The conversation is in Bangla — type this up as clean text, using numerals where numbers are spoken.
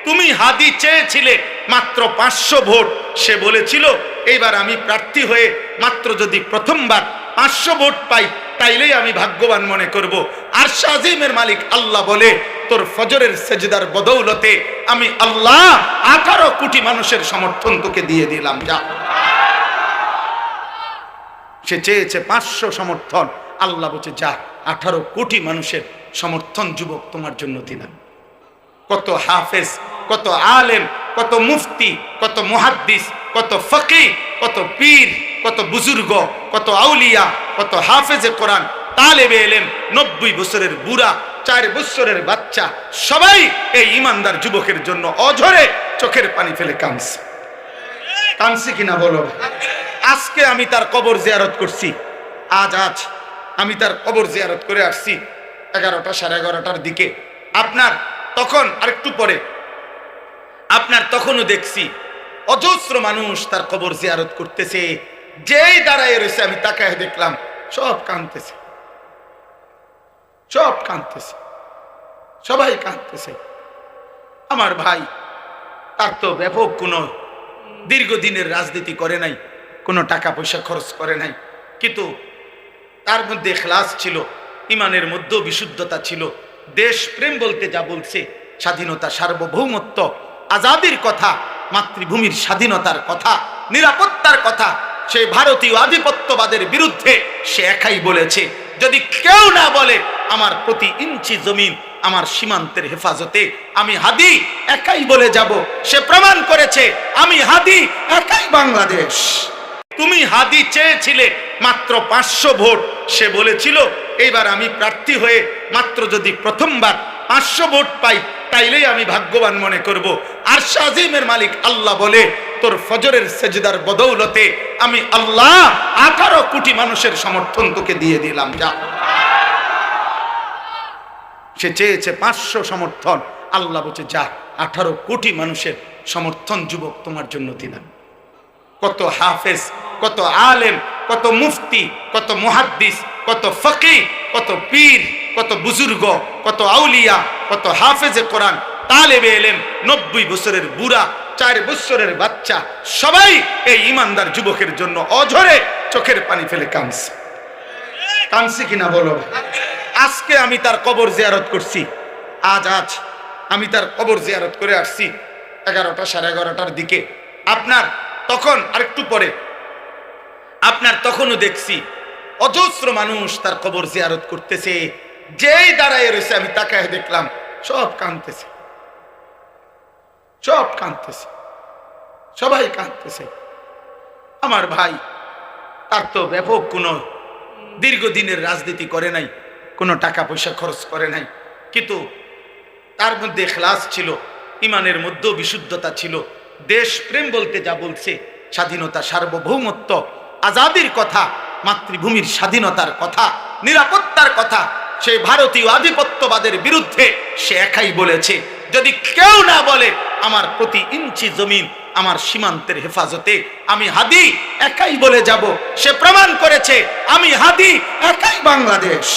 তুমি হাদি চেয়েছিলে মাত্র 500 ভোট, সে বলেছিল এইবার আমি প্রার্থী হয়ে মাত্র যদি প্রথমবার 500 ভোট পাই তাইলেই আমি ভাগ্যবান মনে করব। আরশ আজিমের মালিক আল্লাহ বলে, তোর ফজরের সেজদার বদৌলতে আমি আল্লাহ 18 কোটি মানুষের সমর্থন তোকে দিয়ে দিলাম। যা, সে চেয়েছে 500 সমর্থন, আল্লাহ বলছে যা 18 কোটি মানুষের সমর্থন যুবক তোমার জন্য দিলাম। কত হাফেজ, কত আলেম, কত মুফতি, কত মুহাদ্দিস, কত ফকিহ, কত পীর, কত বুজুর্গ, কত আউলিয়া, কত হাফেজে কোরআন, তালেবে ইলম, 90 বছরের বুড়া, 4 বছরের বাচ্চা, সবাই এই ইমানদার যুবকের জন্য অঝরে চোখের পানি ফেলে কাঁদছে। কাঁদছে কিনা বলো? আজকে আমি তার কবর জিয়ারত করছি। আজ আমি তার কবর জিয়ারত করে আসছি 11টা সাড়ে 11টার দিকে। আপনার তখন আরেকটু পরে আপনার তখনও দেখছি অজস্র মানুষ তার কবর জিয়ারত করতেছে। যেই দাঁড়ায় রয়েছে আমি তাকায় দেখলাম সব কাঁদতেছে, সব কাঁদতেছে, সবাই কাঁদতেছে। আমার ভাই, তার তো ব্যাপক কোনো দীর্ঘদিনের রাজনীতি করে নাই, কোনো টাকা পয়সা খরচ করে নাই, কিন্তু তার মধ্যে ইখলাস ছিল, ইমানের মধ্যেও বিশুদ্ধতা ছিল। দেশ প্রেম বলতে যা বলছে, স্বাধীনতা, সার্বভৌমত্ব, আজাদির কথা, মাতৃভূমির স্বাধীনতার কথা, নিরাপত্তার কথা, সেই ভারতীয় আধিপত্যবাদের বিরুদ্ধে সে একাই বলেছে। যদি কেউ না বলে আমার প্রতি ইঞ্চি জমিন আমার সীমান্তের হেফাজতে, আমি হাদি একাই বলে যাব। সে প্রমাণ করেছে আমি হাদি একাই বাংলাদেশ। তুমি হাদি চেয়েছিলে মাত্র 500 ভোট, সে বলেছিল এইবার আমি প্রার্থী হয়ে মাত্র যদি প্রথমবার 500 ভোট পাই তাইলেই আমি ভাগ্যবান মনে করব। আরশ আজিমের মালিক আল্লাহ বলে, তোর ফজরের সেজদার বদৌলতে আমি আল্লাহ 18 কোটি মানুষের সমর্থন তোকে দিয়ে দিলাম। যা, সে চেয়েছে 500 সমর্থন, আল্লাহ বলছে যা 18 কোটি মানুষের সমর্থন যুবক তোমার জন্য দিলাম। কত হাফেজ, কত আলেম, কত মুফতি, কত মুহাদ্দিস, কত ফকিহ, কত পীর, কত বুজুর্গ, কত আউলিয়া, কত হাফেজে কোরআন, তালেবে ইলম, 90 বছরের বুড়া, 4 বছরের বাচ্চা, সবাই এই ইমানদার যুবকের জন্য অঝরে চোখের পানি ফেলে কাঁদছে। কাঁদছে কিনা বলো? আজকে আমি তার কবর জিয়ারত করছি। আজ আমি তার কবর জিয়ারত করে আসছি 11টা সাড়ে 11টার দিকে। আপনার তখন আরেকটু পরে আপনার তখনও দেখছি অজস্র মানুষ তার কবর জিয়ারত করতেছে। যেই দাঁড়ায় রয়েছে আমি তাকায় দেখলাম সব কাঁদতেছে, সব কাঁদতেছে, সবাই কাঁদতেছে। আমার ভাই, তার তো ব্যাপক কোনো দীর্ঘদিনের রাজনীতি করে নাই, কোনো টাকা পয়সা খরচ করে নাই, কিন্তু তার মধ্যে ইখলাস ছিল, ইমানের মধ্যেও বিশুদ্ধতা ছিল। দেশ প্রেম বলতে যা বলছে, স্বাধীনতা, সার্বভৌমত্ব, আজাদির কথা, মাতৃভূমির স্বাধীনতার কথা, নিরাপত্তার কথা, সেই ভারতীয় আধিপত্যবাদের বিরুদ্ধে সে একাই বলেছে। যদি কেউ না বলে আমার প্রতি ইঞ্চি জমিন আমার সীমান্তের হেফাজতে, আমি হাদি একাই বলে যাব। সে প্রমাণ করেছে আমি হাদি একাই বাংলাদেশ।